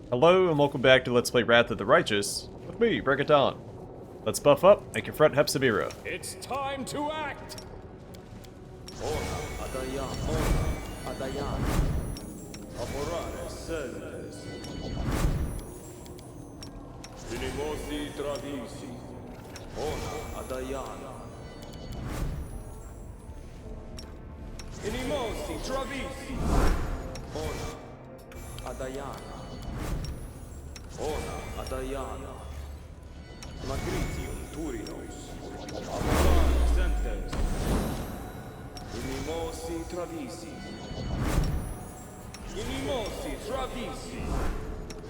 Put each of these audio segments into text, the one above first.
Hello and welcome back to Let's Play Wrath of the Righteous with me, Break It Dawn. Let's buff up and confront Hepzamirah. It's time to act! Inimosi travisi. Inimosi travisi. Adayana. Magritium Turinos. Overrun sentence. Inimosi travisi. Inimosi travisi.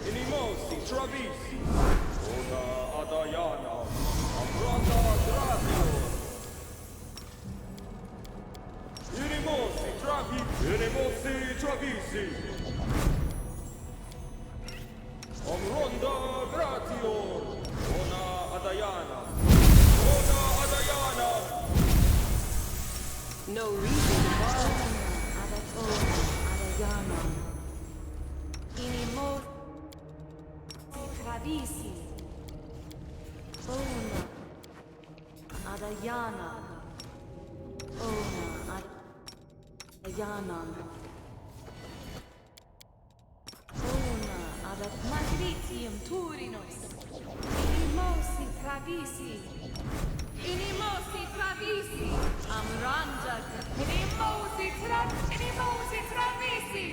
Inimosi travisi. Ona Adayana. Amrata Gratio. Inimosi travisi. Inimosi travisi. Amronda Gratio. Ona Adayana. Ona Adayana. No reason to borrow. Adayana. Inimo Travisi. Ona Adayana. Ona Adayana. Ona Adat Magritium Turinos. Inimosi Travisi. Inimosi Travisi. Amranda. Inimosi Travisi.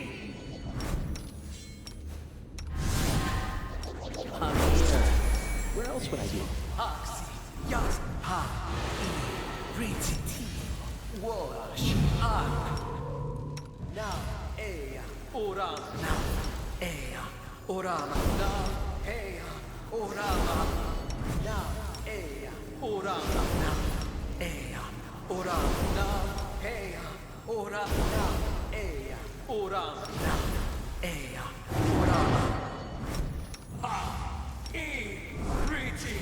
I'm here. Where else would I be? Oxy, Yas, Ha, Riti, Wash, An, Na, Ea, Oram, Na, Ea, Orama, Na, Ea, Orama, Na, Ea, Orama, Na, Ea, Orama, Na, Ea, Orama, Na, Ea, Orama, Na, Ea, Orama, Ha, E, Riti.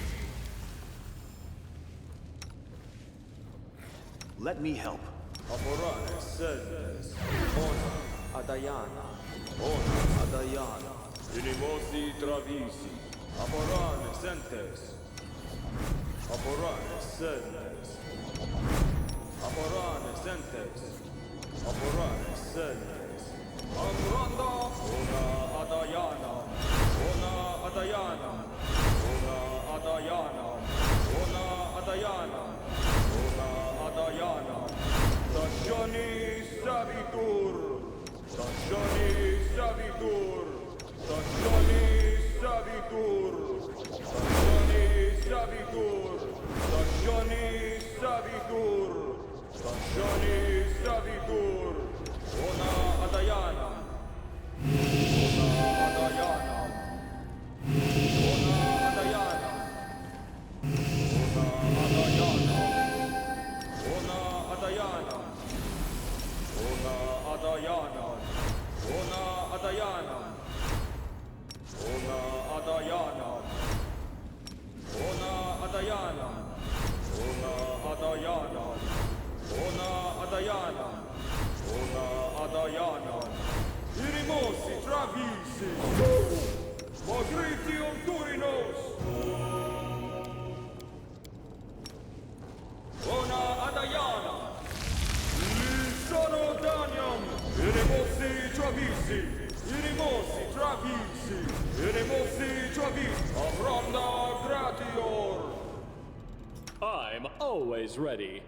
Let me help. Amorane sentence. Ona Adayana. Ona Adayana. Inimosi travisi. Amorane sentence. Amorane sentence. Amorane sentence. Amorane sentence. Amranda. Ona Adayana. Ona Adayana. Ona Adayana. Ona Adayana. Ona Adayana. Stasioni Savitur. Stasioni Savitur. Stasioni Savitur. Stasioni Savitur. Stasioni Savitur. Stasioni Savitur. Ona Adayana. Ona Adayana. Ona Adayana. Ona Adayana. Ona Adayana. Ona Adayana. Ona Adayana. Ona Adayana. Ona Adayana. Ona Adayana. Ona Adayana. Ona Adayana. Irimosi Travisi. Magritium Turinos. Ona Adayana. Sono Danium. Irimosi Travisi. Irimosi Travisi. Irimosi Travisi. Amranda Gratior. I'm always ready.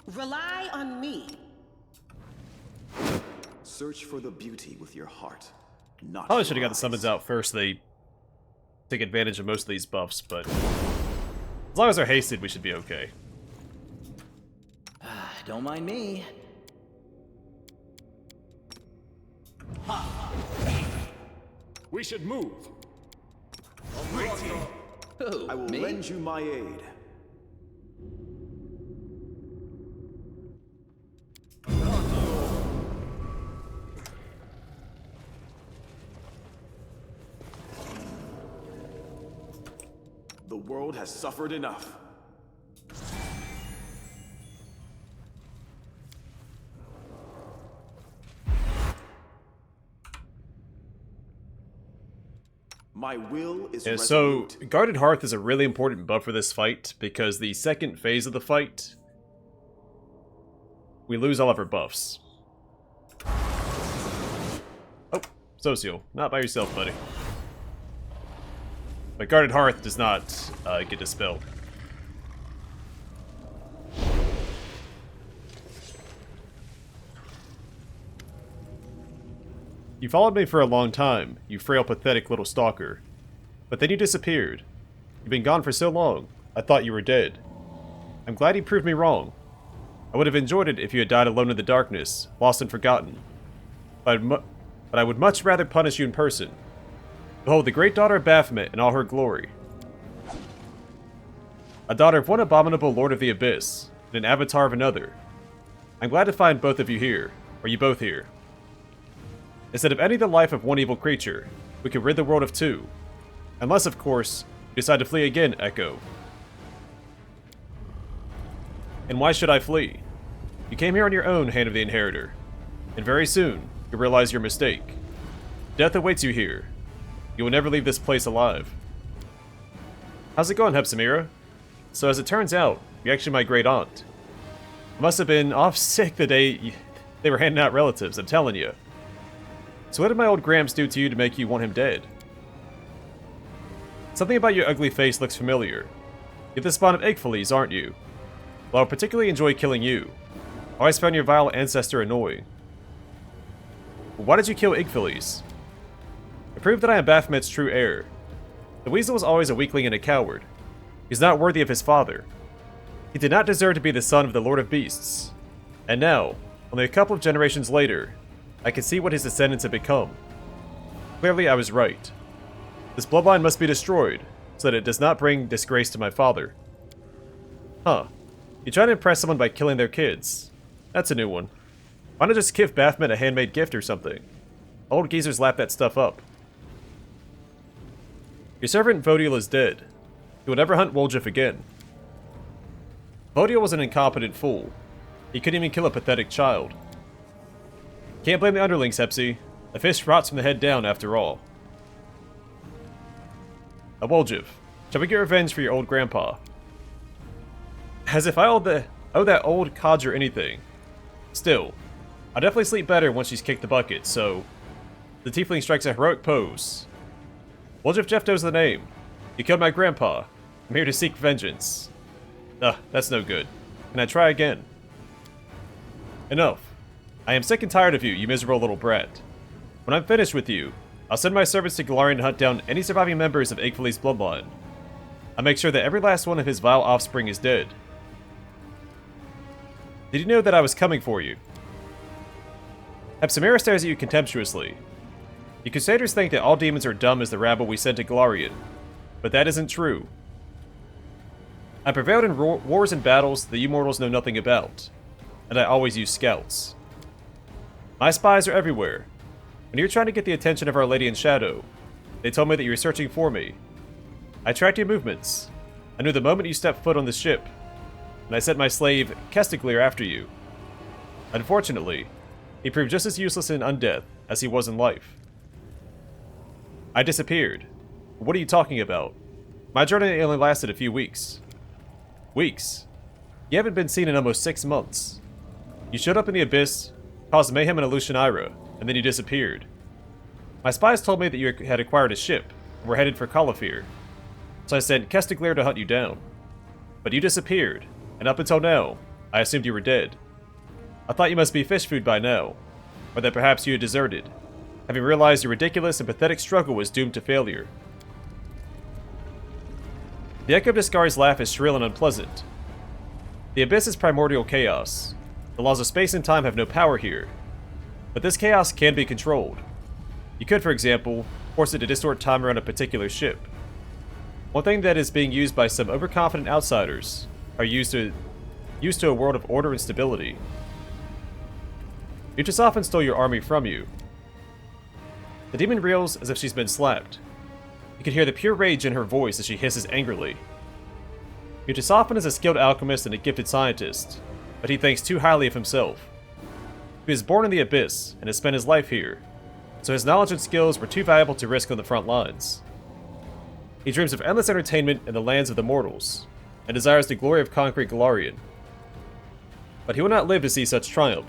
Rely on me. Search for the beauty with your heart, not Probably your should have got the eyes. summons out first. They take advantage of most of these buffs, but as long as they're hasted, we should be okay. Don't mind me. We should move. Amranda. Who? I will lend you my aid. The world has suffered enough. My will is Yeah, so resolute. Guarded Hearth is a really important buff for this fight, because the second phase of the fight, we lose all of our buffs. Oh, Social, not by yourself, buddy. But Guarded Hearth does not get dispelled. You followed me for a long time, you frail, pathetic little stalker. But then you disappeared. You've been gone for so long, I thought you were dead. I'm glad you proved me wrong. I would have enjoyed it if you had died alone in the darkness, lost and forgotten. But I would much rather punish you in person. Behold the great daughter of Baphomet in all her glory. A daughter of one abominable lord of the abyss, and an avatar of another. I'm glad to find both of you here, or you both here. Instead of ending the life of one evil creature, we could rid the world of two. Unless, of course, you decide to flee again, Echo. And why should I flee? You came here on your own, Hand of the Inheritor. And very soon, you'll realize your mistake. Death awaits you here. You will never leave this place alive. How's it going, Hepzamirah? So as it turns out, you're actually my great aunt. I must have been off sick the day they were handing out relatives, I'm telling you. So what did my old Gramps do to you to make you want him dead? Something about your ugly face looks familiar. You're the spawn of Igphales, aren't you? Well, I particularly enjoy killing you. I always found your vile ancestor annoying. But why did you kill Igphales? To prove that I am Baphomet's true heir. The weasel was always a weakling and a coward. He's not worthy of his father. He did not deserve to be the son of the Lord of Beasts. And now, only a couple of generations later, I can see what his descendants have become. Clearly, I was right. This bloodline must be destroyed, so that it does not bring disgrace to my father. Huh. You try to impress someone by killing their kids. That's a new one. Why not just give Baphomet a handmade gift or something? Old geezers lap that stuff up. Your servant Vodiel is dead. He will never hunt Woljif again. Vodiel was an incompetent fool. He couldn't even kill a pathetic child. Can't blame the underlings, Hepsi. A fish rots from the head down, after all. A Woljif, shall we get revenge for your old grandpa? As if I owe that old codger anything. Still, I'll definitely sleep better once she's kicked the bucket, so... The tiefling strikes a heroic pose. Woljif Jeff knows the name. You killed my grandpa. I'm here to seek vengeance. Ugh, that's no good. Can I try again? Enough. I am sick and tired of you, you miserable little brat. When I'm finished with you, I'll send my servants to Golarion to hunt down any surviving members of Igphales' bloodline. I'll make sure that every last one of his vile offspring is dead. Did you know that I was coming for you? Hepzamirah stares at you contemptuously. You Crusaders think that all demons are dumb as the rabble we sent to Golarion, but that isn't true. I prevailed in wars and battles that you mortals know nothing about, and I always use scouts. My spies are everywhere. When you're trying to get the attention of Our Lady in Shadow, they told me that you were searching for me. I tracked your movements. I knew the moment you stepped foot on the ship, and I sent my slave, Nocticula, after you. Unfortunately, he proved just as useless in undeath as he was in life. I disappeared. What are you talking about? My journey only lasted a few weeks. Weeks? You haven't been seen in almost 6 months. You showed up in the Abyss, caused mayhem in Alushanira, and then you disappeared. My spies told me that you had acquired a ship, and were headed for Calafir, so I sent Nocticula to hunt you down. But you disappeared, and up until now, I assumed you were dead. I thought you must be fish food by now, or that perhaps you had deserted, having realized your ridiculous and pathetic struggle was doomed to failure. The echo of Discari's laugh is shrill and unpleasant. The Abyss is primordial chaos. The laws of space and time have no power here. But this chaos can be controlled. You could, for example, force it to distort time around a particular ship. One thing that is being used by some overconfident outsiders are used to a world of order and stability. You just often stole your army from you. The demon reels as if she's been slapped. You can hear the pure rage in her voice as she hisses angrily. Yutasophan is a skilled alchemist and a gifted scientist, but he thinks too highly of himself. He was born in the Abyss and has spent his life here, so his knowledge and skills were too valuable to risk on the front lines. He dreams of endless entertainment in the lands of the mortals, and desires the glory of conquering Golarion. But he will not live to see such triumph.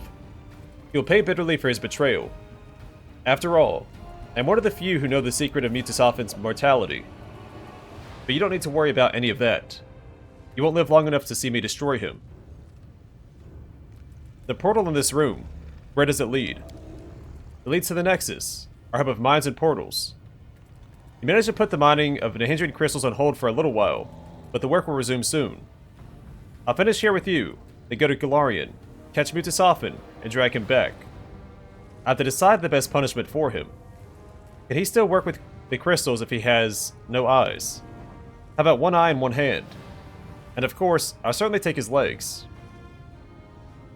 He will pay bitterly for his betrayal. After all, I am one of the few who know the secret of Mutasophan's mortality. But you don't need to worry about any of that. You won't live long enough to see me destroy him. The portal in this room, where does it lead? It leads to the Nexus, our hub of mines and portals. You managed to put the mining of Inheritor crystals on hold for a little while, but the work will resume soon. I'll finish here with you, then go to Golarion, catch Mutasophan, and drag him back. I have to decide the best punishment for him. Can he still work with the crystals if he has no eyes? How about one eye and one hand? And of course, I'll certainly take his legs.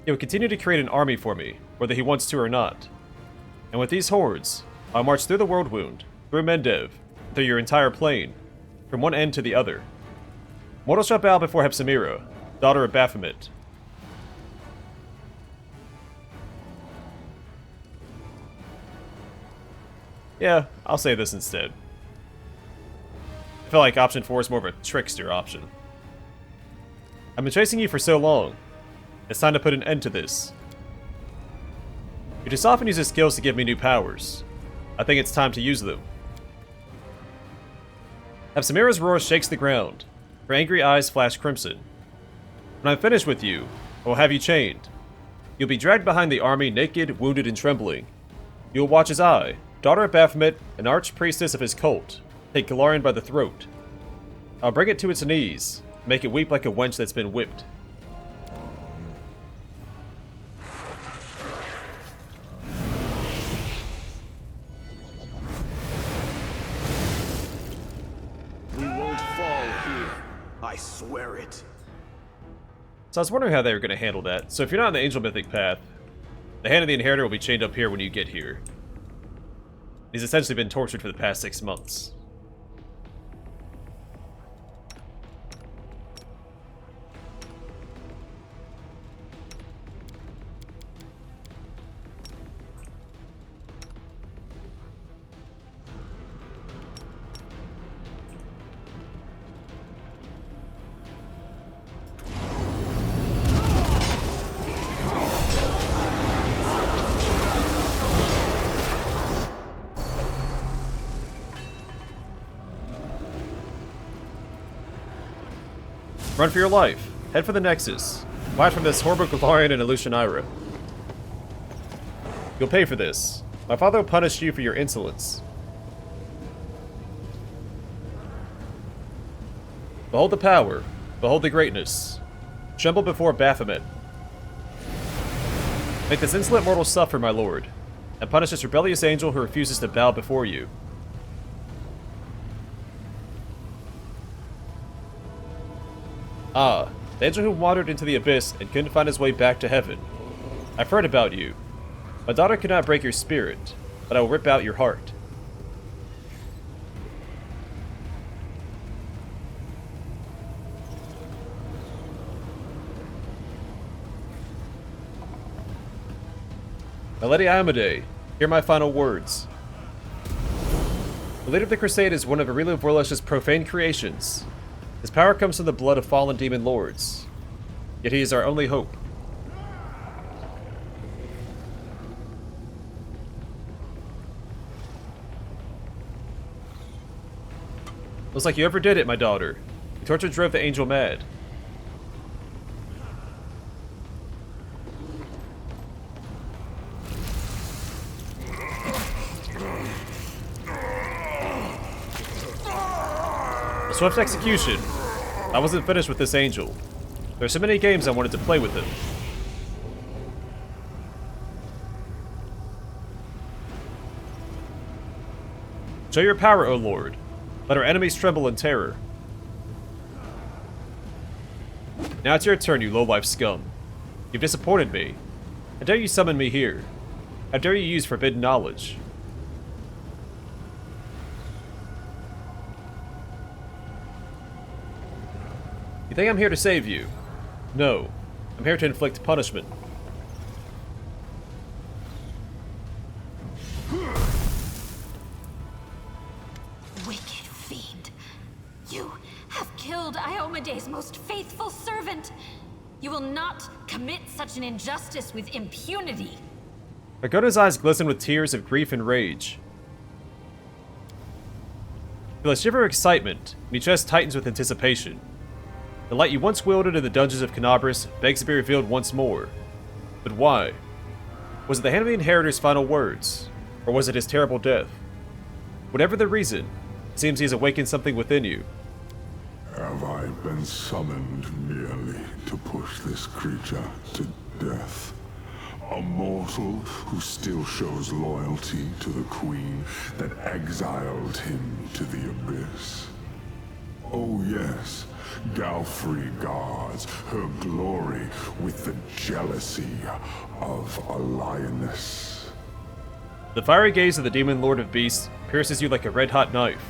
He will continue to create an army for me, whether he wants to or not. And with these hordes, I'll march through the World Wound, through Mendev, through your entire plane, from one end to the other. Mortals shall bow before Hepzamirah, daughter of Baphomet. Yeah, I'll say this instead. I feel like option 4 is more of a trickster option. I've been chasing you for so long. It's time to put an end to this. You just often use his skills to give me new powers. I think it's time to use them. Hepzamirah's roar shakes the ground. Her angry eyes flash crimson. When I'm finished with you, I will have you chained. You'll be dragged behind the army naked, wounded, and trembling. You will watch as I, daughter of Baphomet, an arch-priestess of his cult, take Golarion by the throat. I'll bring it to its knees, make it weep like a wench that's been whipped. We won't fall here. I swear it. So I was wondering how they were going to handle that. So if you're not on the Angel Mythic path, the Hand of the Inheritor will be chained up here when you get here. He's essentially been tortured for the past 6 months. Run for your life. Head for the Nexus. Fly from this horrible Golarion and Illusionira. You'll pay for this. My father will punish you for your insolence. Behold the power. Behold the greatness. Tremble before Baphomet. Make this insolent mortal suffer, my lord, and punish this rebellious angel who refuses to bow before you. Ah, the angel who wandered into the abyss and couldn't find his way back to heaven. I've heard about you. My daughter could not break your spirit, but I will rip out your heart. My Lady Amade, hear my final words. The leader of the Crusade is one of Aurelio Vorlesh's profane creations. His power comes from the blood of fallen demon lords. Yet he is our only hope. Looks like you overdid it, my daughter. Your torture drove the angel mad. A swift execution. I wasn't finished with this angel. There's so many games I wanted to play with him. Show your power, O Lord. Let our enemies tremble in terror. Now it's your turn, you low-life scum. You've disappointed me. How dare you summon me here? How dare you use forbidden knowledge? You think I'm here to save you? No. I'm here to inflict punishment. Wicked fiend. Friday's most faithful servant. You will not commit such an injustice with impunity. Argona's eyes glisten with tears of grief and rage. Feel a shiver of excitement, and your chest tightens with anticipation. The light you once wielded in the dungeons of Canabris begs to be revealed once more. But why? Was it the hand of the Inheritor's final words? Or was it his terrible death? Whatever the reason, it seems he has awakened something within you. Have I been summoned merely to push this creature to death? A mortal who still shows loyalty to the queen that exiled him to the abyss? Oh yes, Galfrey guards her glory with the jealousy of a lioness. The fiery gaze of the Demon Lord of Beasts pierces you like a red-hot knife.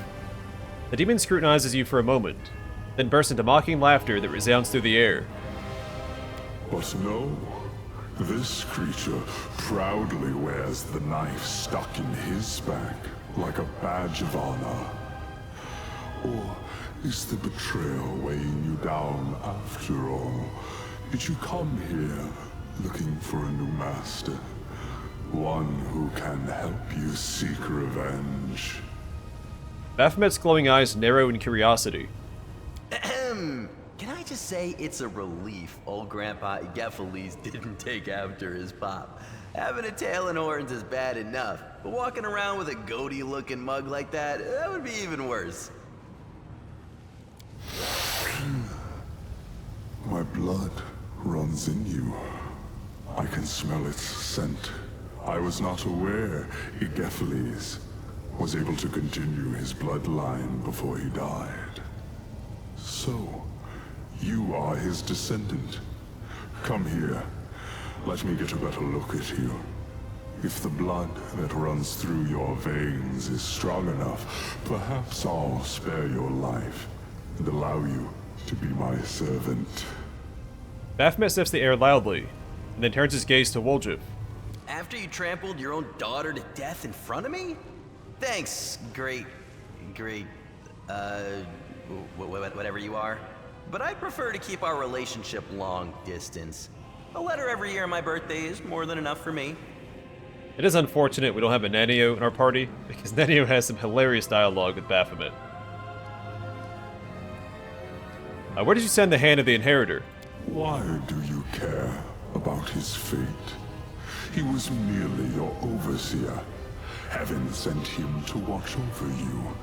The demon scrutinizes you for a moment, then bursts into mocking laughter that resounds through the air. But no, this creature proudly wears the knife stuck in his back like a badge of honor. Or is the betrayal weighing you down after all? Did you come here looking for a new master? One who can help you seek revenge? Baphomet's glowing eyes narrow in curiosity. Ahem. Can I just say it's a relief old Grandpa Gephiles didn't take after his pop. Having a tail and horns is bad enough, but walking around with a goatee-looking mug like that would be even worse. My blood runs in you. I can smell its scent. I was not aware Gephiles was able to continue his bloodline before he died. So, you are his descendant. Come here. Let me get a better look at you. If the blood that runs through your veins is strong enough, perhaps I'll spare your life and allow you to be my servant. Baphomet sniffs the air loudly, and then turns his gaze to Woljif. After you trampled your own daughter to death in front of me? Thanks, great, whatever you are. But I prefer to keep our relationship long distance. A letter every year on my birthday is more than enough for me. It is unfortunate we don't have a Nanio in our party, because Nanio has some hilarious dialogue with Baphomet. Where did you send the hand of the Inheritor? Why do you care about his fate? He was merely your overseer. Heaven sent him to watch over you.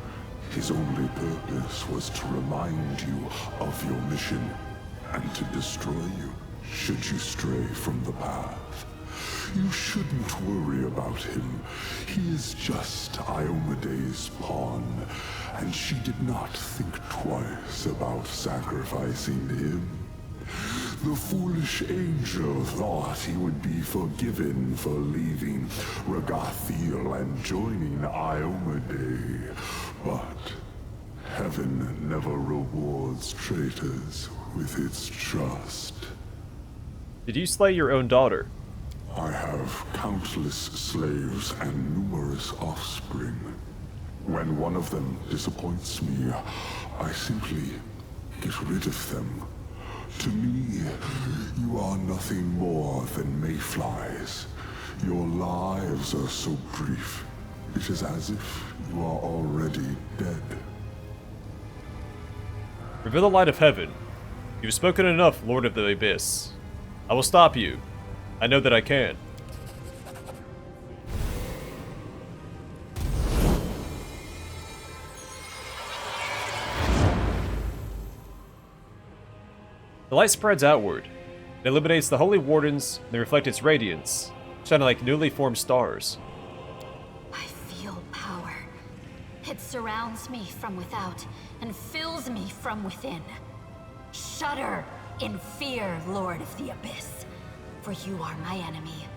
His only purpose was to remind you of your mission and to destroy you, should you stray from the path. You shouldn't worry about him. He is just Iomede's pawn, and she did not think twice about sacrificing him. The foolish angel thought he would be forgiven for leaving Ragathiel and joining Iomede, but heaven never rewards traitors with its trust. Did you slay your own daughter? I have countless slaves and numerous offspring. When one of them disappoints me, I simply get rid of them. To me, you are nothing more than mayflies. Your lives are so brief, it is as if you are already dead. Reveal the light of heaven. You have spoken enough, Lord of the Abyss. I will stop you. I know that I can. The light spreads outward. It illuminates the holy wardens and they reflect its radiance, shining like newly formed stars. I feel power. It surrounds me from without and fills me from within. Shudder in fear, Lord of the Abyss, for you are my enemy,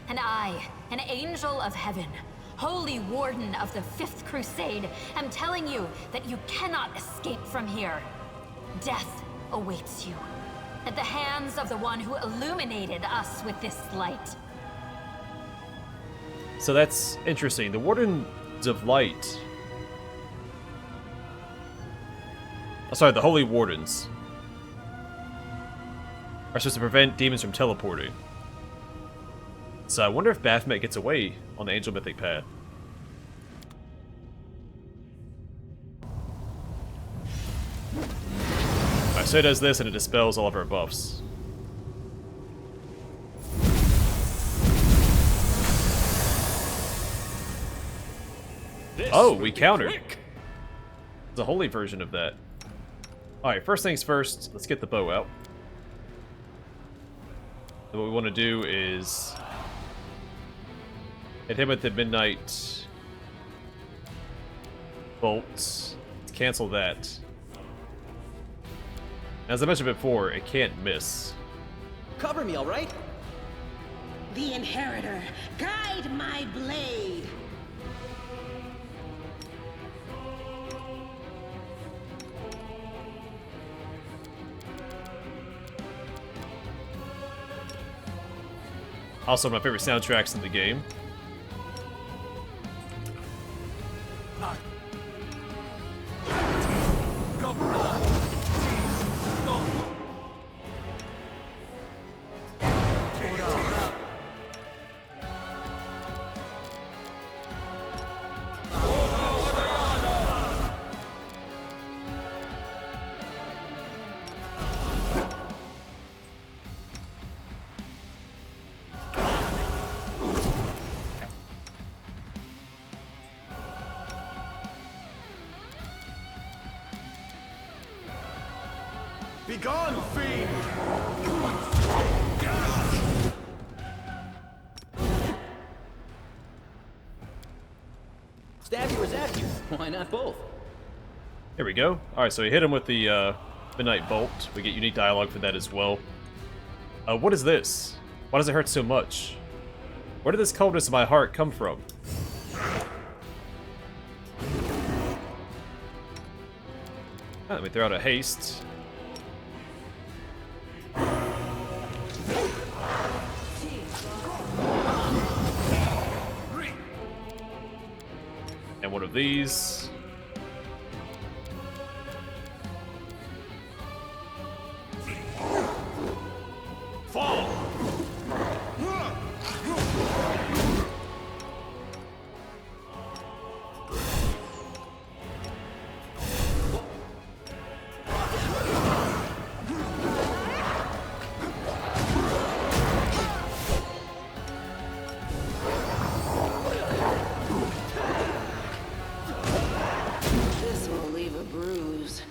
and I, an angel of heaven, holy warden of the Fifth Crusade, am telling you that you cannot escape from here. Death awaits you, at the hands of the one who illuminated us with this light. So that's interesting. The Wardens of Light. Oh, sorry, the Holy Wardens. are supposed to prevent demons from teleporting. So I wonder if Baphomet gets away on the Angel Mythic path. Alright, so it does this and it dispels all of our buffs. Oh, we countered. It's a holy version of that. Alright, first things first, let's get the bow out. And what we want to do is hit him with the midnight bolts. Let's cancel that. As I mentioned before, it can't miss. Cover me, all right? The Inheritor, guide my blade. Also, my favorite soundtracks in the game. Begone, fiend! Stab you or zap you? Why not both? Here we go. Alright, so we hit him with the Midnight Bolt. We get unique dialogue for that as well. What is this? Why does it hurt so much? Where did this coldness in my heart come from? Let me throw out a haste. And one of these. Fall! This will leave a bruise.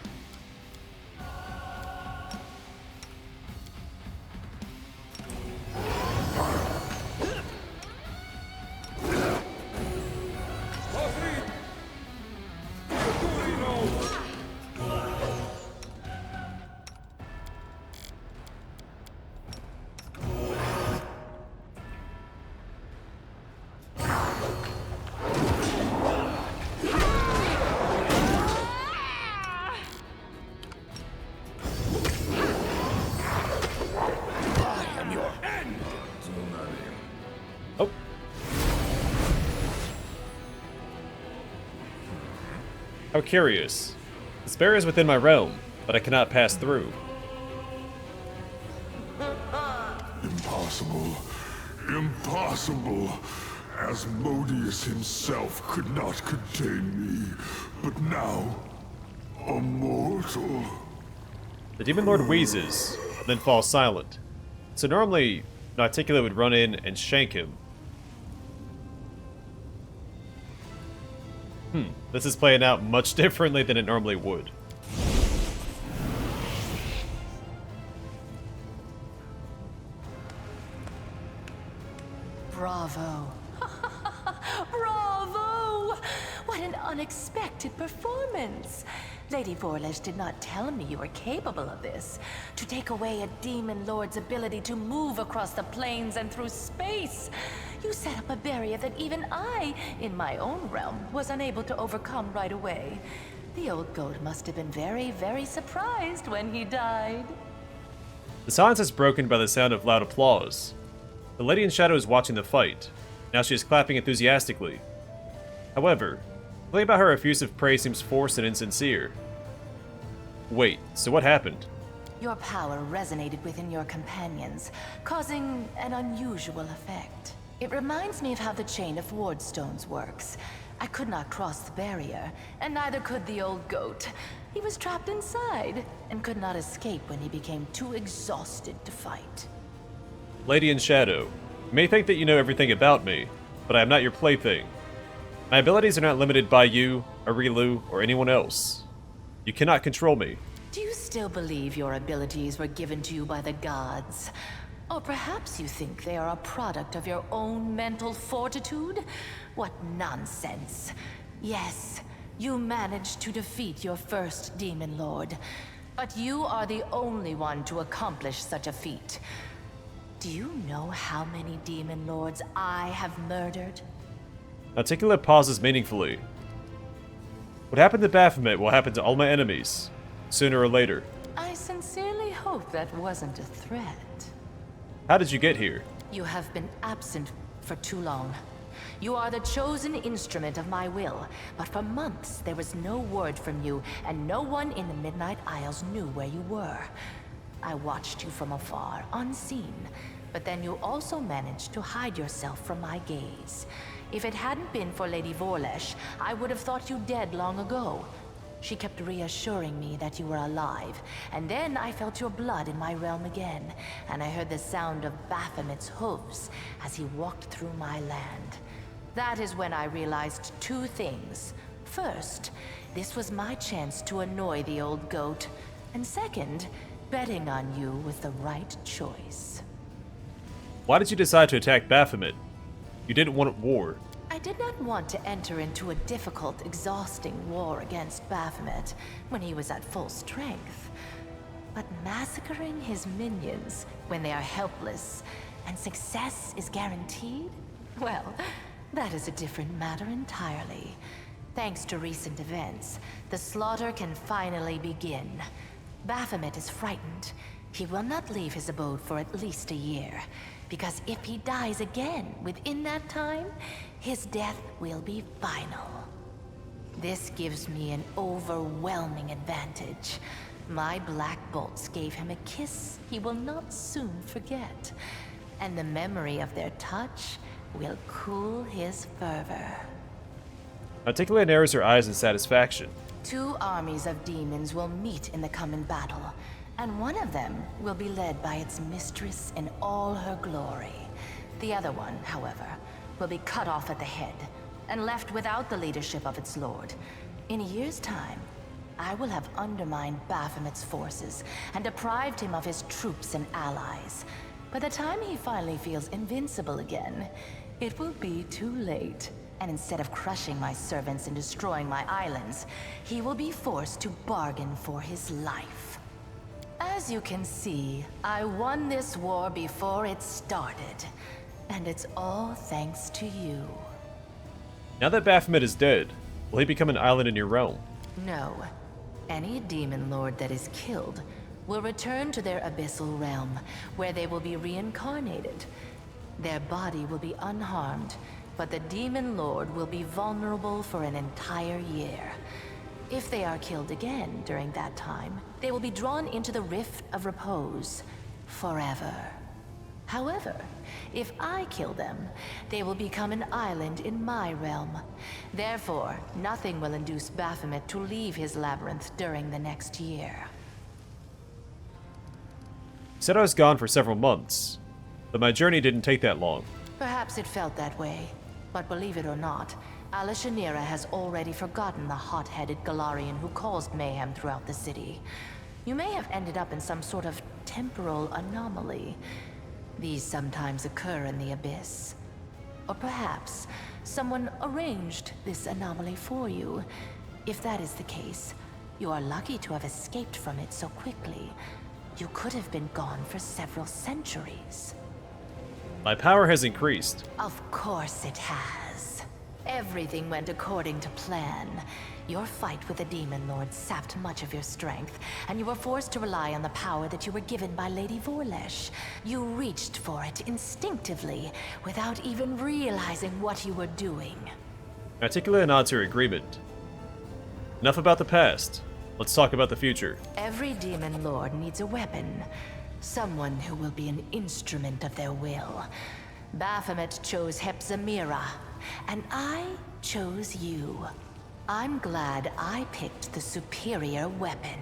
Oh. How curious. This barrier is within my realm, but I cannot pass through. Impossible. Impossible. Asmodeus himself could not contain me, but now, a mortal. The Demon Lord wheezes, then falls silent. So normally, Nocticula would run in and shank him. This is playing out much differently than it normally would. Bravo. Bravo! What an unexpected performance. Lady Vorlesh did not tell me you were capable of this. To take away a demon lord's ability to move across the plains and through space. You set up a barrier that even I, in my own realm, was unable to overcome right away. The old goat must have been very, very surprised when he died. The silence is broken by the sound of loud applause. The Lady in Shadow is watching the fight. Now she is clapping enthusiastically. However, something about her effusive praise seems forced and insincere. Wait, so what happened? Your power resonated within your companions, causing an unusual effect. It reminds me of how the chain of wardstones works. I could not cross the barrier, and neither could the old goat. He was trapped inside, and could not escape when he became too exhausted to fight. Lady in Shadow, you may think that you know everything about me, but I am not your plaything. My abilities are not limited by you, Arilu, or anyone else. You cannot control me. Do you still believe your abilities were given to you by the gods? Or perhaps you think they are a product of your own mental fortitude? What nonsense. Yes, you managed to defeat your first demon lord, but you are the only one to accomplish such a feat. Do you know how many demon lords I have murdered? Nocticula pauses meaningfully. What happened to Baphomet will happen to all my enemies, sooner or later. I sincerely hope that wasn't a threat. How did you get here? You have been absent for too long. You are the chosen instrument of my will, but for months there was no word from you, and no one in the Midnight Isles knew where you were. I watched you from afar, unseen, but then you also managed to hide yourself from my gaze. If it hadn't been for Lady Vorlesh, I would have thought you dead long ago. She kept reassuring me that you were alive, and then I felt your blood in my realm again, and I heard the sound of Baphomet's hooves as he walked through my land. That is when I realized two things. First, this was my chance to annoy the old goat, and second, betting on you was the right choice. Why did you decide to attack Baphomet? You didn't want war. I did not want to enter into a difficult, exhausting war against Baphomet when he was at full strength. But massacring his minions when they are helpless and success is guaranteed? Well, that is a different matter entirely. Thanks to recent events, the slaughter can finally begin. Baphomet is frightened. He will not leave his abode for at least a year, because if he dies again within that time, his death will be final. This gives me an overwhelming advantage. My black bolts gave him a kiss he will not soon forget, and the memory of their touch will cool his fervor. Nocticula narrows her eyes in satisfaction. 2 armies of demons will meet in the coming battle, and one of them will be led by its mistress in all her glory. The other one, however, will be cut off at the head and left without the leadership of its lord. In a year's time, I will have undermined Baphomet's forces and deprived him of his troops and allies. By the time he finally feels invincible again, it will be too late. And instead of crushing my servants and destroying my islands, he will be forced to bargain for his life. As you can see, I won this war before it started, and it's all thanks to you. Now that Baphomet is dead, will he become an island in your realm? No. Any demon lord that is killed will return to their abyssal realm, where they will be reincarnated. Their body will be unharmed, but the demon lord will be vulnerable for an entire year. If they are killed again during that time, they will be drawn into the Rift of Repose forever. However, if I kill them, they will become an island in my realm. Therefore, nothing will induce Baphomet to leave his labyrinth during the next year. You said I was gone for several months, but my journey didn't take that long. Perhaps it felt that way, but believe it or not, Alishanira has already forgotten the hot-headed Golarion who caused mayhem throughout the city. You may have ended up in some sort of temporal anomaly. These sometimes occur in the Abyss. Or perhaps someone arranged this anomaly for you. If that is the case, you are lucky to have escaped from it so quickly. You could have been gone for several centuries. My power has increased. Of course it has. Everything went according to plan. Your fight with the Demon Lord sapped much of your strength, and you were forced to rely on the power that you were given by Lady Vorlesh. You reached for it instinctively, without even realizing what you were doing. Nocticula nods her agreement. Enough about the past. Let's talk about the future. Every demon lord needs a weapon. Someone who will be an instrument of their will. Baphomet chose Hepzamirah, and I chose you. I'm glad I picked the superior weapon.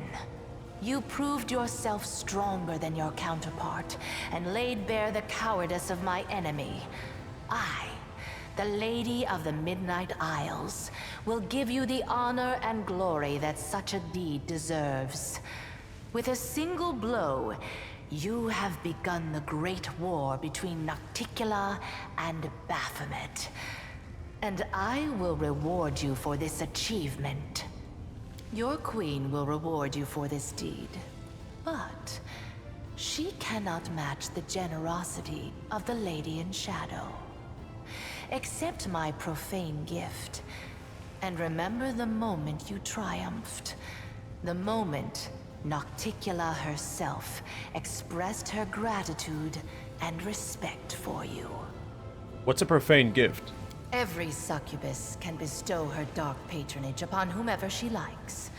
You proved yourself stronger than your counterpart, and laid bare the cowardice of my enemy. I, the Lady of the Midnight Isles, will give you the honor and glory that such a deed deserves. With a single blow, you have begun the great war between Nocticula and Baphomet. And I will reward you for this achievement. Your queen will reward you for this deed. But she cannot match the generosity of the Lady in Shadow. Accept my profane gift, and remember the moment you triumphed. The moment Nocticula herself expressed her gratitude and respect for you. What's a profane gift? Every succubus can bestow her dark patronage upon whomever she likes.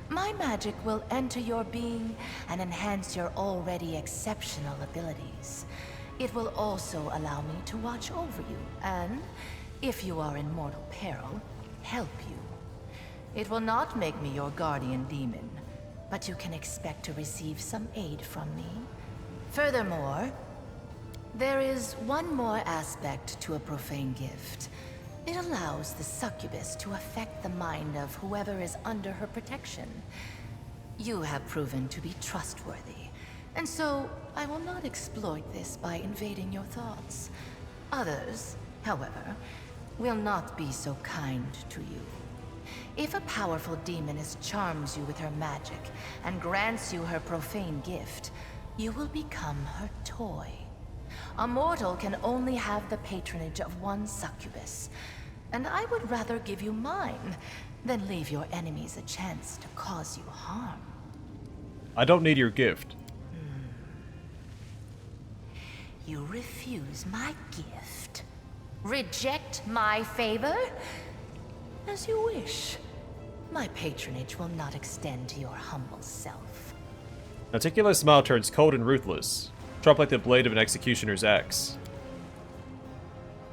My magic will enter your being and enhance your already exceptional abilities. It will also allow me to watch over you, and, if you are in mortal peril, help you. It will not make me your guardian demon, but you can expect to receive some aid from me. Furthermore, there is one more aspect to a profane gift. It allows the succubus to affect the mind of whoever is under her protection. You have proven to be trustworthy, and so I will not exploit this by invading your thoughts. Others, however, will not be so kind to you. If a powerful demoness charms you with her magic and grants you her profane gift, you will become her toy. A mortal can only have the patronage of one succubus, and I would rather give you mine than leave your enemies a chance to cause you harm. I don't need your gift. You refuse my gift? Reject my favor? As you wish. My patronage will not extend to your humble self. Nocticula's smile turns cold and ruthless, sharp like the blade of an executioner's axe.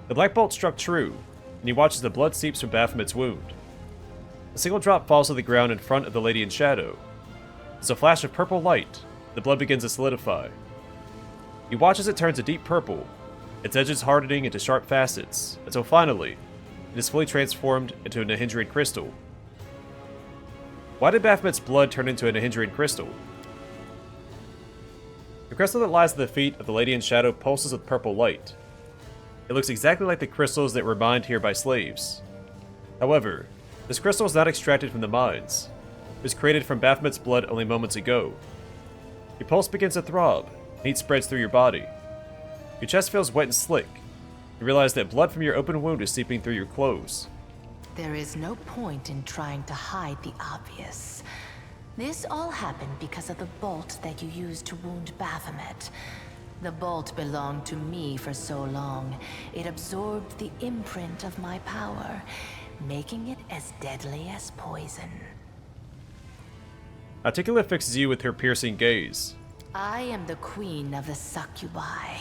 The black bolt struck true, and he watches the blood seeps from Baphomet's wound. A single drop falls to the ground in front of the Lady in Shadow. There's a flash of purple light. The blood begins to solidify. He watches it turn to deep purple, its edges hardening into sharp facets, until finally, it is fully transformed into a Nihindrian crystal. Why did Baphomet's blood turn into a Nihindrian crystal? The crystal that lies at the feet of the Lady in Shadow pulses with purple light. It looks exactly like the crystals that were mined here by slaves. However, this crystal is not extracted from the mines. It was created from Baphomet's blood only moments ago. Your pulse begins to throb, and heat spreads through your body. Your chest feels wet and slick. You realize that blood from your open wound is seeping through your clothes. There is no point in trying to hide the obvious. This all happened because of the bolt that you used to wound Baphomet. The bolt belonged to me for so long, it absorbed the imprint of my power, making it as deadly as poison. Nocticula fixes you with her piercing gaze. I am the queen of the succubi,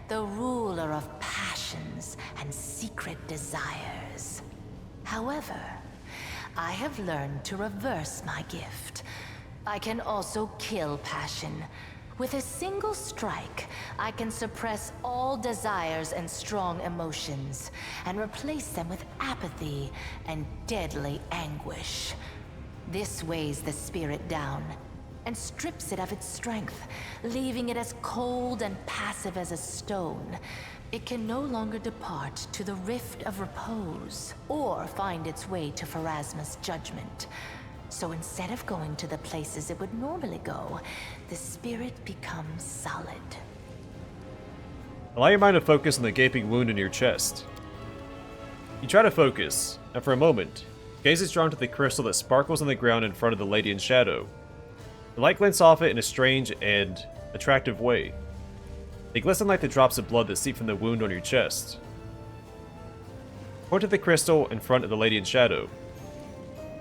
the ruler of passions and secret desires. However, I have learned to reverse my gift. I can also kill passion. With a single strike, I can suppress all desires and strong emotions, and replace them with apathy and deadly anguish. This weighs the spirit down, and strips it of its strength, leaving it as cold and passive as a stone. It can no longer depart to the Rift of Repose, or find its way to Pharasma's judgment. So instead of going to the places it would normally go, the spirit becomes solid. Allow your mind to focus on the gaping wound in your chest. You try to focus, and for a moment, gaze is drawn to the crystal that sparkles on the ground in front of the Lady in Shadow. The light glints off it in a strange and attractive way. They glisten like the drops of blood that seep from the wound on your chest. Point to the crystal in front of the Lady in Shadow.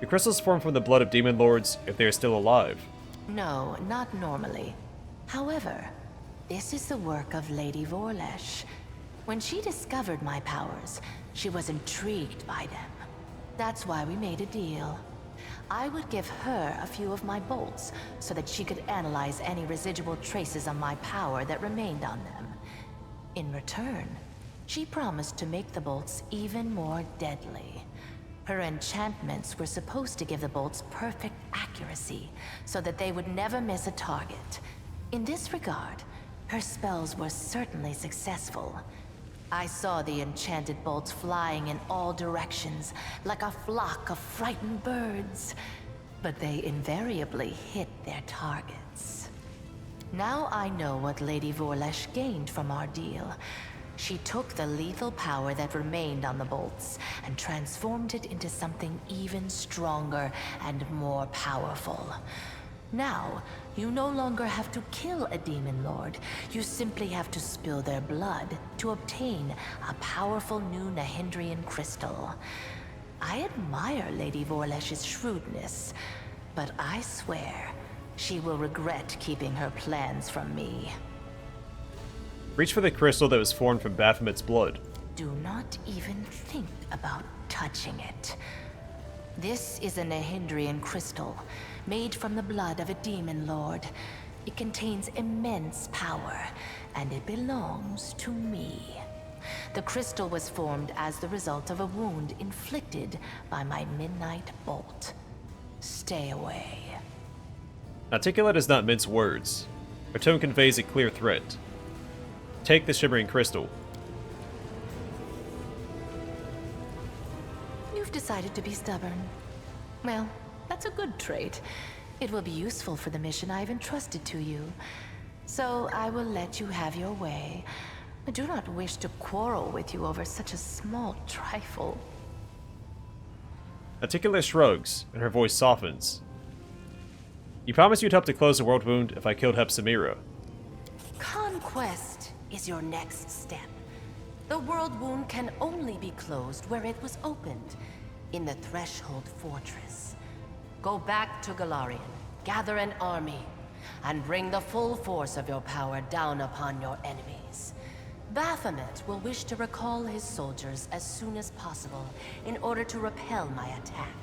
The crystals form from the blood of demon lords if they are still alive. No, not normally. However, this is the work of Lady Vorlesh. When she discovered my powers, she was intrigued by them. That's why we made a deal. I would give her a few of my bolts so that she could analyze any residual traces of my power that remained on them. In return, she promised to make the bolts even more deadly. Her enchantments were supposed to give the bolts perfect accuracy so that they would never miss a target. In this regard, her spells were certainly successful. I saw the enchanted bolts flying in all directions, like a flock of frightened birds. But they invariably hit their targets. Now I know what Lady Vorlesh gained from our deal. She took the lethal power that remained on the bolts and transformed it into something even stronger and more powerful. Now, you no longer have to kill a demon lord. You simply have to spill their blood to obtain a powerful new Nahindrian crystal. I admire Lady Vorlesh's shrewdness, but I swear she will regret keeping her plans from me. Reach for the crystal that was formed from Baphomet's blood. Do not even think about touching it. This is a Nahindrian crystal, made from the blood of a demon lord. It contains immense power, and it belongs to me. The crystal was formed as the result of a wound inflicted by my midnight bolt. Stay away. Nocticula does not mince words. Her tone conveys a clear threat. Take the shimmering crystal. You've decided to be stubborn. Well, that's a good trait. It will be useful for the mission I've entrusted to you. So I will let you have your way. I do not wish to quarrel with you over such a small trifle. Nocticula shrugs, and her voice softens. You promised you'd help to close the world wound if I killed Hepzamirah. Conquest is your next step. The world wound can only be closed where it was opened, in the Threshold Fortress. Go back to Golarion, gather an army, and bring the full force of your power down upon your enemies. Baphomet will wish to recall his soldiers as soon as possible in order to repel my attack.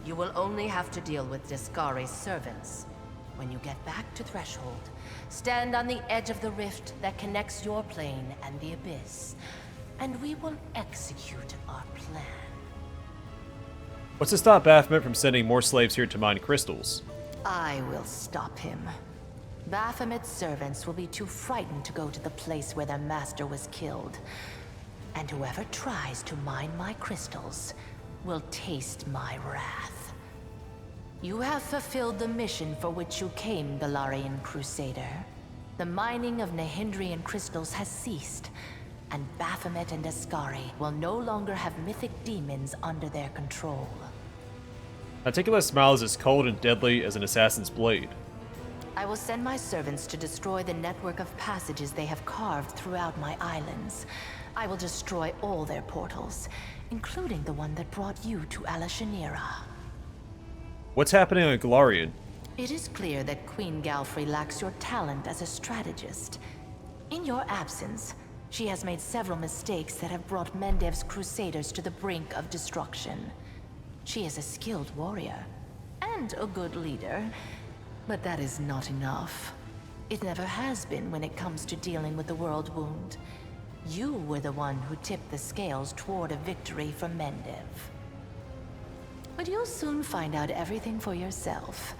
You will only have to deal with Discari's servants. When you get back to Threshold, stand on the edge of the rift that connects your plane and the Abyss, and we will execute our plan. What's to stop Baphomet from sending more slaves here to mine crystals? I will stop him. Baphomet's servants will be too frightened to go to the place where their master was killed. And whoever tries to mine my crystals will taste my wrath. You have fulfilled the mission for which you came, Golarion Crusader. The mining of Nahindrian crystals has ceased, and Baphomet and Discari will no longer have mythic demons under their control. Nocticula's smile is as cold and deadly as an assassin's blade. I will send my servants to destroy the network of passages they have carved throughout my islands. I will destroy all their portals, including the one that brought you to Alashanira. What's happening on Golarion? It is clear that Queen Galfrey lacks your talent as a strategist. In your absence, she has made several mistakes that have brought Mendev's crusaders to the brink of destruction. She is a skilled warrior, and a good leader, but that is not enough. It never has been when it comes to dealing with the world wound. You were the one who tipped the scales toward a victory for Mendev. But you'll soon find out everything for yourself.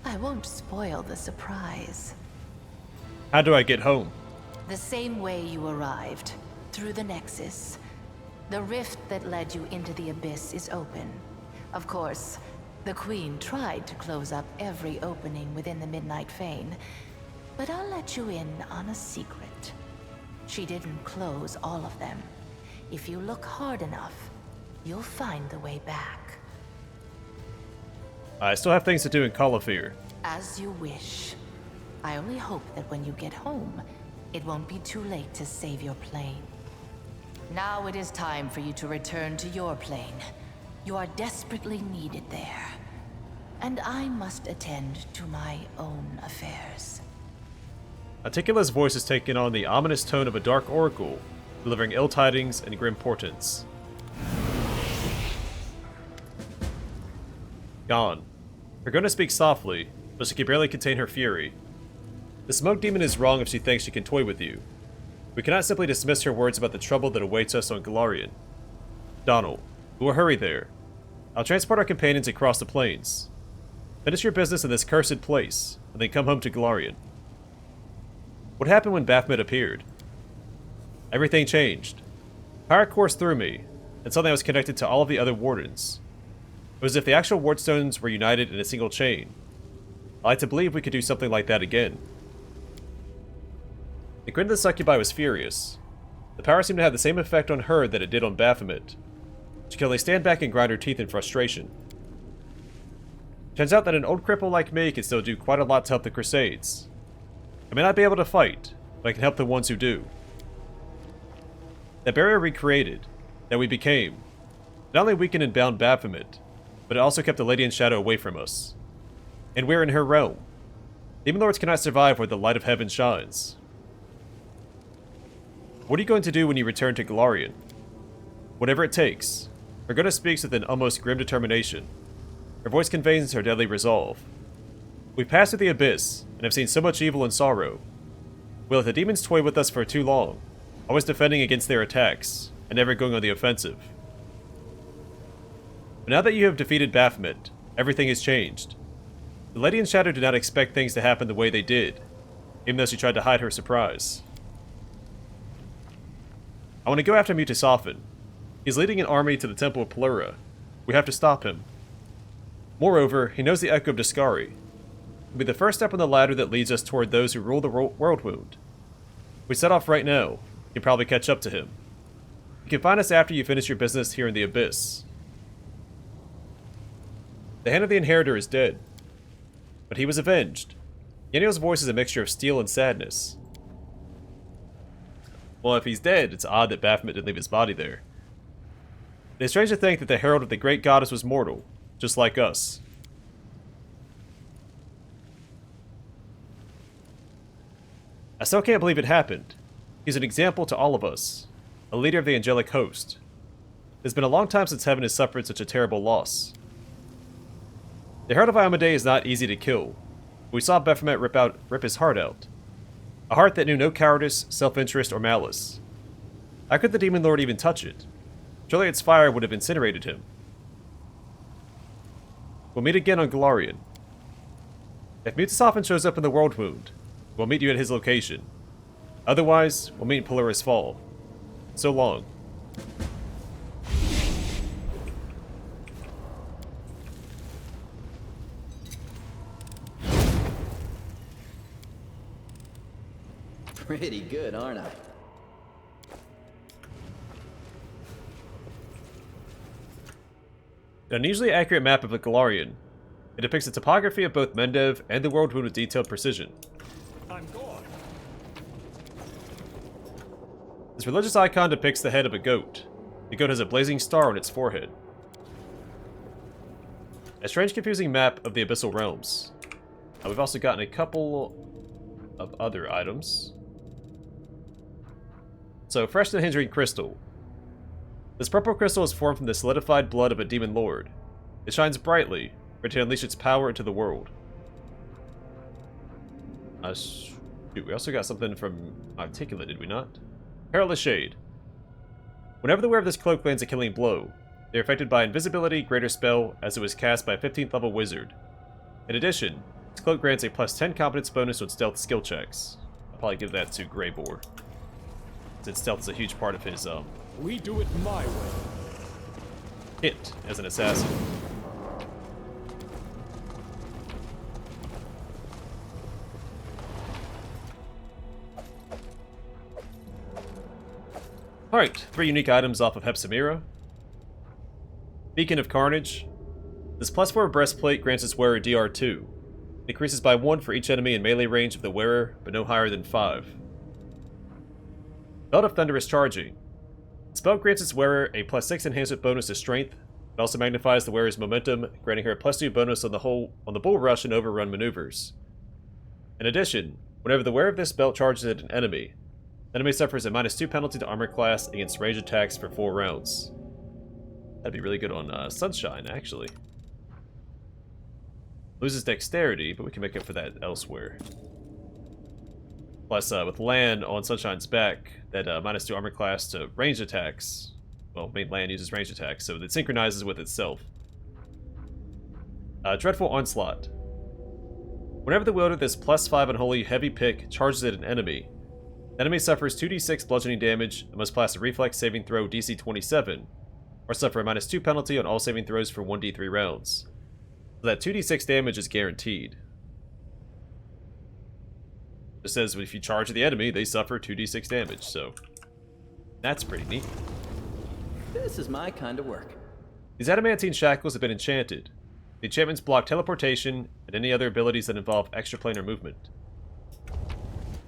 I won't spoil the surprise. How do I get home? The same way you arrived, through the Nexus. The rift that led you into the Abyss is open. Of course, the Queen tried to close up every opening within the Midnight Fane, but I'll let you in on a secret. She didn't close all of them. If you look hard enough, you'll find the way back. I still have things to do in Calafir. As you wish. I only hope that when you get home, it won't be too late to save your plane. Now it is time for you to return to your plane. You are desperately needed there. And I must attend to my own affairs. Nocticula's voice is taking on the ominous tone of a dark oracle, delivering ill tidings and grim portents. Gone. Her gonna speak softly, but she can barely contain her fury. The smoke demon is wrong if she thinks she can toy with you. We cannot simply dismiss her words about the trouble that awaits us on Golarion. Donald, we will hurry there. I'll transport our companions across the plains. Finish your business in this cursed place, and then come home to Golarion. What happened when Baphomet appeared? Everything changed. Power coursed through me, and suddenly I was connected to all of the other wardens. It was as if the actual wardstones were united in a single chain. I like to believe we could do something like that again. The grin of the succubi was furious. The power seemed to have the same effect on her that it did on Baphomet. She could only stand back and grind her teeth in frustration. Turns out that an old cripple like me can still do quite a lot to help the Crusades. I may not be able to fight, but I can help the ones who do. That barrier we created, that we became, not only weakened and bound Baphomet, but it also kept the Lady in Shadow away from us. And we're in her realm. Demon Lords cannot survive where the light of heaven shines. What are you going to do when you return to Golarion? Whatever it takes. Urgona speaks with an almost grim determination. Her voice conveys her deadly resolve. We've passed through the abyss, and have seen so much evil and sorrow. We let the demons toy with us for too long, always defending against their attacks, and never going on the offensive. But now that you have defeated Baphomet, everything has changed. The Lady in Shadow did not expect things to happen the way they did, even though she tried to hide her surprise. I want to go after Mutasophin. He's leading an army to the Temple of Pelura. We have to stop him. Moreover, he knows the Echo of Discari. It'll be the first step on the ladder that leads us toward those who rule the world wound. If we set off right now, you can probably catch up to him. You can find us after you finish your business here in the Abyss. The hand of the Inheritor is dead, but he was avenged. Yeniel's voice is a mixture of steel and sadness. Well, if he's dead, it's odd that Baphomet didn't leave his body there. It is strange to think that the Herald of the Great Goddess was mortal, just like us. I still can't believe it happened. He's an example to all of us, a leader of the angelic host. It's been a long time since heaven has suffered such a terrible loss. The Herald of Iomedae is not easy to kill. We saw Baphomet rip his heart out. A heart that knew no cowardice, self-interest, or malice. How could the Demon Lord even touch it? Surely its fire would have incinerated him. We'll meet again on Golarion. If Mutasophin shows up in the World Wound, we'll meet you at his location. Otherwise, we'll meet in Pelura's Fall. So long. Pretty good, aren't I? An unusually accurate map of the Golarion. It depicts the topography of both Mendev and the World Wound with detailed precision. I'm gone. This religious icon depicts the head of a goat. The goat has a blazing star on its forehead. A strange, confusing map of the Abyssal Realms. We've also gotten a couple of other items. So, fresh and hindering crystal. This purple crystal is formed from the solidified blood of a demon lord. It shines brightly, ready to unleash its power into the world. Shoot, we also got something from Nocticula, did we not? Perilous Shade. Whenever the wearer of this cloak lands a killing blow, they are affected by invisibility, greater spell, as it was cast by a 15th level wizard. In addition, this cloak grants a plus 10 competence bonus on stealth skill checks. I'll probably give that to Greybore, since stealth is a huge part of his We do it my way. hit as an assassin. Alright, 3 unique items off of Hepzamirah. Beacon of Carnage. This +4 breastplate grants its wearer DR2. It increases by 1 for each enemy in melee range of the wearer, but no higher than 5. Belt of Thunderous Charging. The spell grants its wearer a +6 enhancement bonus to strength, It also magnifies the wearer's momentum, granting her a +2 bonus on the bull rush and overrun maneuvers. In addition, whenever the wearer of this belt charges at an enemy, the enemy suffers a -2 penalty to armor class against range attacks for 4 rounds. That'd be really good on Sunshine, actually. Loses dexterity, but we can make up for that elsewhere. Plus, with land on Sunshine's back, that -2 armor class to range attacks. Well, main land uses range attacks, so it synchronizes with itself. Dreadful Onslaught. Whenever the wielder of this +5 unholy heavy pick charges at an enemy, the enemy suffers 2d6 bludgeoning damage and must pass a reflex saving throw DC 27, or suffer a -2 penalty on all saving throws for 1d3 rounds. So that 2d6 damage is guaranteed. It says if you charge the enemy, they suffer 2d6 damage, so that's pretty neat. This is my kind of work. These adamantine shackles have been enchanted. The enchantments block teleportation and any other abilities that involve extraplanar movement.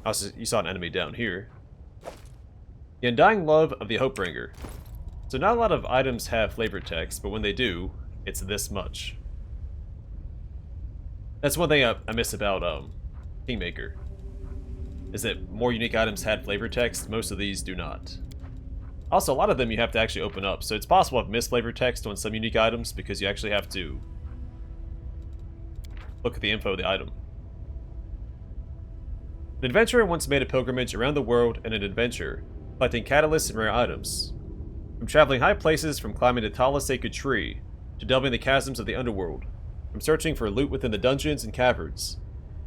Also, you saw an enemy down here. The Undying Love of the Hopebringer. So not a lot of items have flavor text, but when they do, it's this much. That's one thing I miss about Kingmaker, is that more unique items had flavor text, most of these do not. Also, a lot of them you have to actually open up, so it's possible I've missed flavor text on some unique items because you actually have to look at the info of the item. An adventurer once made a pilgrimage around the world in an adventure, collecting catalysts and rare items. From traveling high places, from climbing the tallest sacred tree, to delving the chasms of the underworld, from searching for loot within the dungeons and caverns,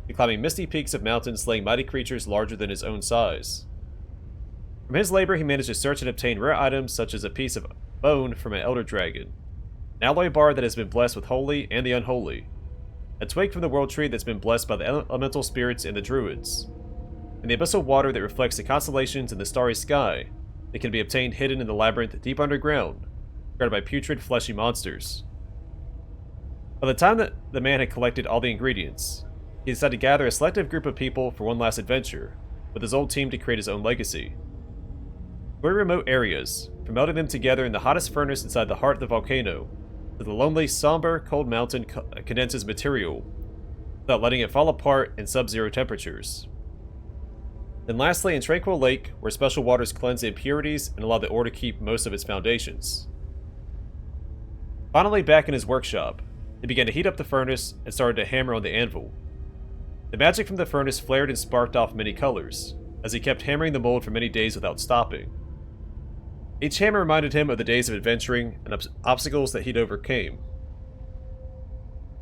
to climbing misty peaks of mountains slaying mighty creatures larger than his own size. From his labor, he managed to search and obtain rare items such as a piece of bone from an elder dragon, an alloy bar that has been blessed with holy and the unholy, a twig from the world tree that's been blessed by the elemental spirits and the druids, and the abyssal water that reflects the constellations in the starry sky that can be obtained hidden in the labyrinth deep underground, guarded by putrid, fleshy monsters. By the time that the man had collected all the ingredients, he decided to gather a selective group of people for one last adventure, with his old team to create his own legacy. Very remote areas, from melting them together in the hottest furnace inside the heart of the volcano, to the lonely, somber, cold mountain condenses material, without letting it fall apart in sub-zero temperatures. Then lastly, in Tranquil Lake, where special waters cleanse the impurities and allow the ore to keep most of its foundations. Finally, back in his workshop, he began to heat up the furnace and started to hammer on the anvil. The magic from the furnace flared and sparked off many colors, as he kept hammering the mold for many days without stopping. Each hammer reminded him of the days of adventuring and obstacles that he'd overcame.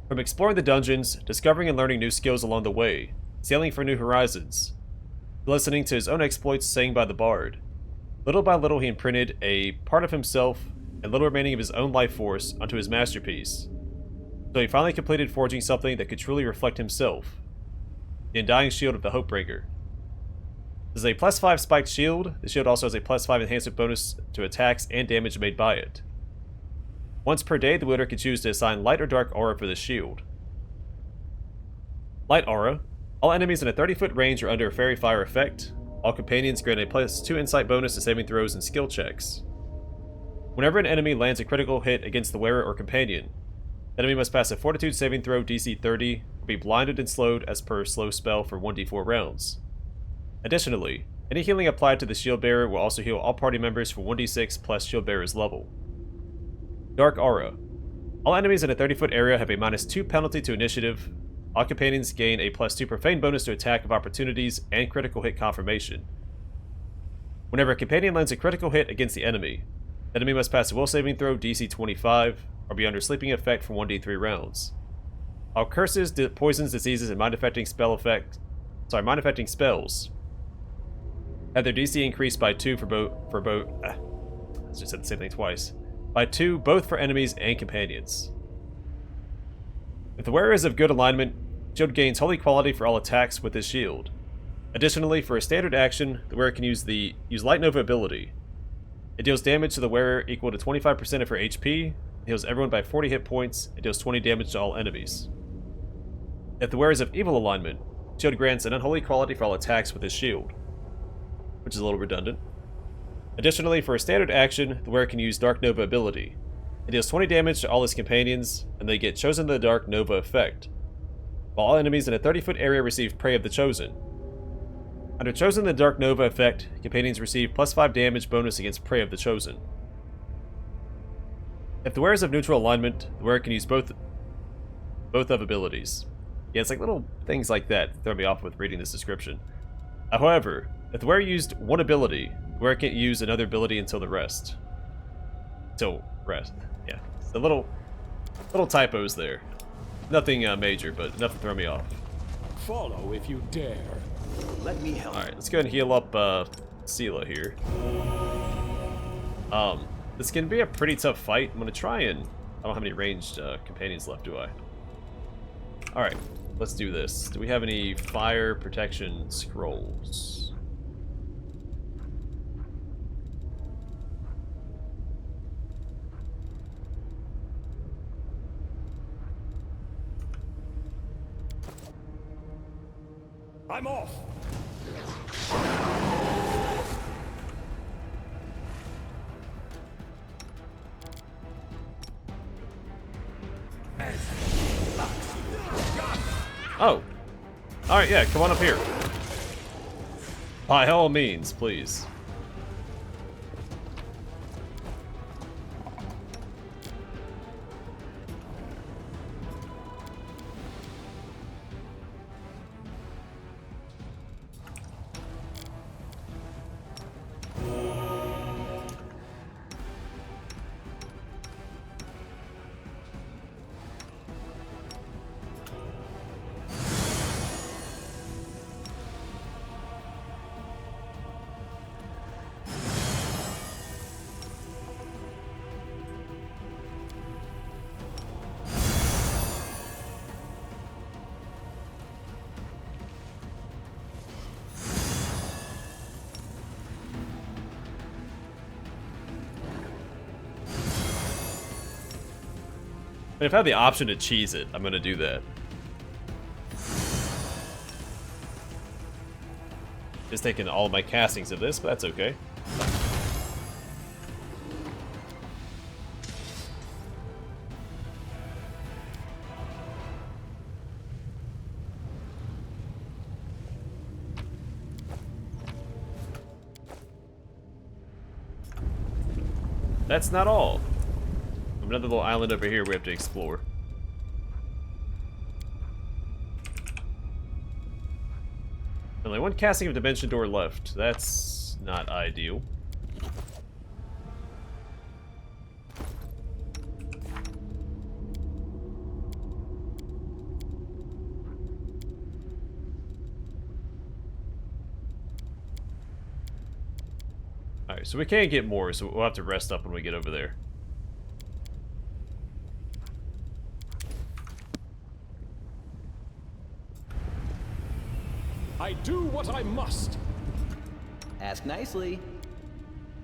From exploring the dungeons, discovering and learning new skills along the way, sailing for new horizons, listening to his own exploits sang by the bard, little by little he imprinted a part of himself and little remaining of his own life force onto his masterpiece, so he finally completed forging something that could truly reflect himself, the Undying Shield of the Hopebringer. This is a +5 spiked shield. The shield also has a +5 enhancement bonus to attacks and damage made by it. Once per day, the wielder can choose to assign light or dark aura for the shield. Light aura. All enemies in a 30-foot range are under a fairy fire effect. All companions grant a +2 insight bonus to saving throws and skill checks. Whenever an enemy lands a critical hit against the wearer or companion, the enemy must pass a fortitude saving throw DC 30, or be blinded and slowed as per slow spell for 1d4 rounds. Additionally, any healing applied to the shield bearer will also heal all party members for 1d6 plus shield bearer's level. Dark Aura. All enemies in a 30-foot area have a -2 penalty to initiative. All companions gain a +2 profane bonus to attack of opportunities and critical hit confirmation. Whenever a companion lands a critical hit against the enemy must pass a will saving throw DC 25, or be under sleeping effect for 1d3 rounds. All curses, poisons, diseases, and mind-affecting spells have their DC increased by 2 I just said the same thing twice. By 2 both for enemies and companions. If the wearer is of good alignment, shield gains holy quality for all attacks with his shield. Additionally, for a standard action, the wearer can use Light Nova ability. It deals damage to the wearer equal to 25% of her HP, heals everyone by 40 hit points, and deals 20 damage to all enemies. If the wearer is of evil alignment, shield grants an unholy quality for all attacks with his shield, which is a little redundant. Additionally, for a standard action, the wearer can use Dark Nova ability. It deals 20 damage to all his companions, and they get Chosen in the Dark Nova effect. While all enemies in a 30-foot area receive Prey of the Chosen. Under Chosen in the Dark Nova effect, companions receive +5 damage bonus against Prey of the Chosen. If the wearer is of neutral alignment, the wearer can use both of abilities. Yeah, it's like little things like that throw me off with reading this description. However, if the wearer used one ability, the wearer can't use another ability until the rest. Yeah. The little typos there. Nothing major, but enough to throw me off. Follow if you dare. Let me help. Alright, let's go ahead and heal up Sela here. This can be a pretty tough fight. I'm gonna try and... I don't have any ranged companions left, do I? Alright, let's do this. Do we have any fire protection scrolls? I'm off. Oh. Alright, yeah, come on up here. By all means, please. And if I have the option to cheese it, I'm gonna do that. Just taking all of my castings of this, but that's okay. That's not all. Another little island over here we have to explore. Only one casting of Dimension Door left. That's not ideal. Alright, so we can't get more, so we'll have to rest up when we get over there. I do what I must. Ask nicely.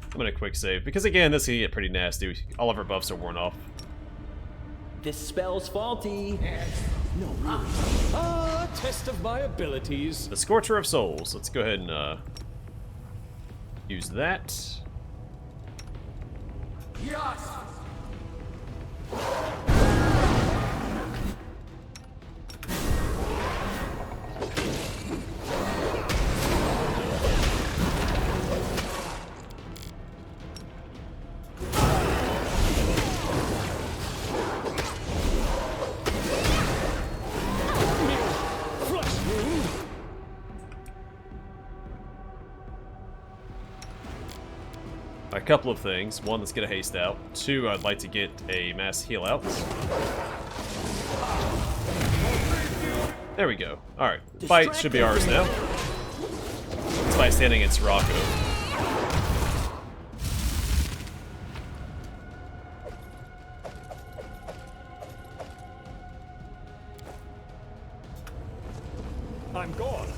I'm gonna quick save, because again, this can get pretty nasty. All of our buffs are worn off. This spell's faulty. No, really. Ah, test of my abilities. The Scorcher of Souls. Let's go ahead and use that. Yes! A couple of things. One, let's get a haste out. Two, I'd like to get a mass heal out. There we go. Alright, fight should be ours now. It's by standing against Rocco. I'm gone.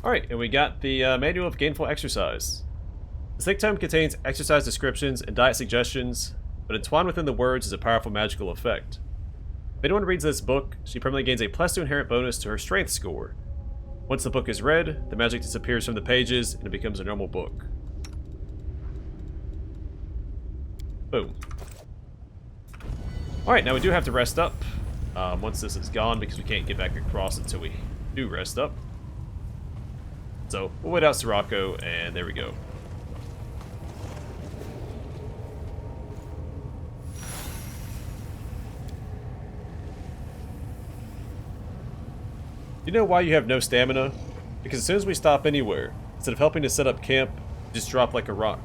Alright, and we got the Manual of Gainful Exercise. The Sick Tome contains exercise descriptions and diet suggestions, but entwined within the words is a powerful magical effect. If anyone reads this book, she permanently gains a +2 inherent bonus to her strength score. Once the book is read, the magic disappears from the pages and it becomes a normal book. Boom. Alright, now we do have to rest up once this is gone because we can't get back across until we do rest up. So, we'll wait out Sirocco, and there we go. You know why you have no stamina? Because as soon as we stop anywhere, instead of helping to set up camp, you just drop like a rock.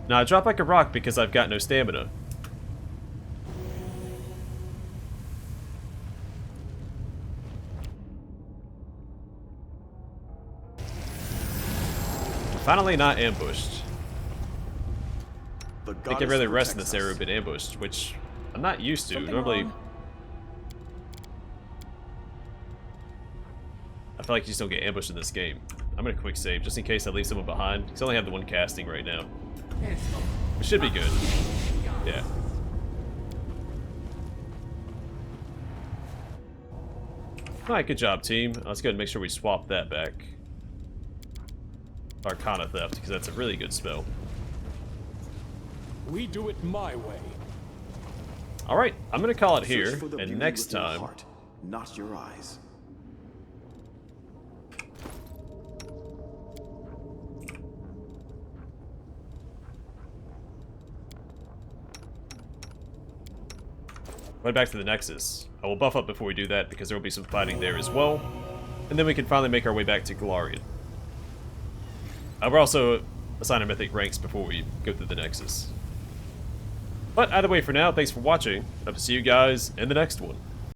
Now I drop like a rock because I've got no stamina. Finally not ambushed. I think every other rest in this area have been ambushed, which I'm not used to. Normally, I feel like you just don't get ambushed in this game. I'm gonna quick save just in case I leave someone behind, because I only have the one casting right now. It should be good. Yeah. Alright, good job, team. Let's go ahead and make sure we swap that back. Arcana Theft, because that's a really good spell. We do it my way. Alright, I'm gonna call it here, Search for the and beauty next with your time... heart, not your eyes. Right back to the Nexus. I will buff up before we do that because there will be some fighting there as well. And then we can finally make our way back to Golarion. We're also assigning mythic ranks before we go through the Nexus. But either way for now, thanks for watching. Hope to see you guys in the next one.